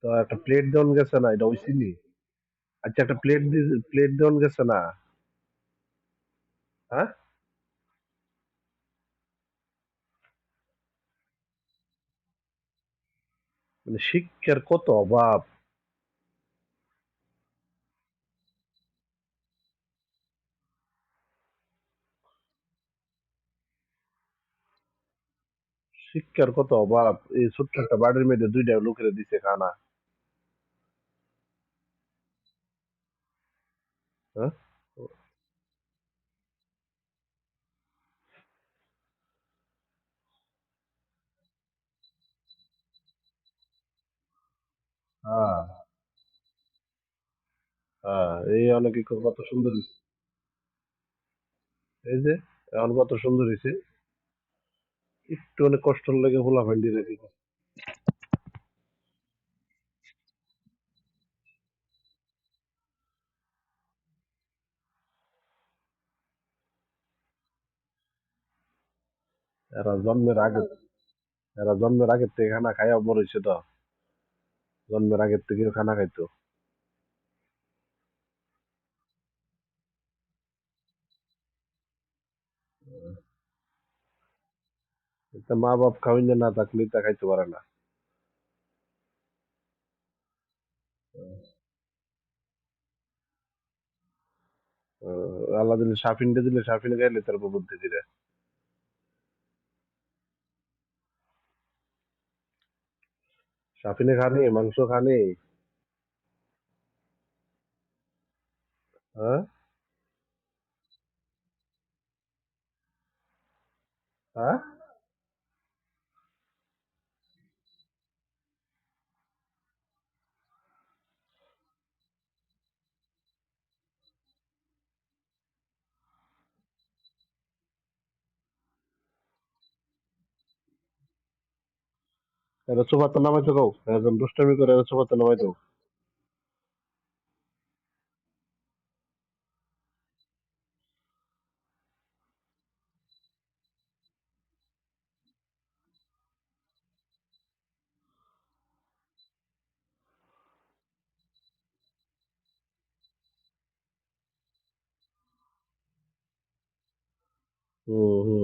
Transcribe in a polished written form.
তো একটা প্লেট দেওয়ান গেছে না, এটা হইছিলি? আচ্ছা, একটা প্লেট দেওয়ান গেছে না? হ্যাঁ, মানে শিক্ষার কত অভাব। শিক্ষার কত অভাব, এই ছোট্ট একটা বাড়ির মধ্যে দুইটা লোকের দিছে খানা। হ্যাঁ, হ্যাঁ, হ্যাঁ, এই অনেকে কত সুন্দর হইছে। এই যে এখন কত সুন্দর হয়েছে, একটু অনেক কষ্ট লাগে ফোলা ফাইন্ডি রেখে। এরা জন্মের আগে এরা জন্মের আগের থেকে খানা খাইয়া বড় হয়েছে তো, জন্মের আগের থেকে খানা খাইতো। তা মা বাপ খাওয়াইলে না থাকলে তা খাইতে পারে না। আল্লাহ দিলে সাফিনটা দিলে সাফিনে গাইলে তারপর বুদ্ধি দিলে। সাফিনে খানি মাংস খানি। হ্যাঁ, হ্যাঁ, এরা চোপাতে নামাইতো কও, একজন দুষ্টামি করে এরা চোপাতে নামাইতো। হম, হম।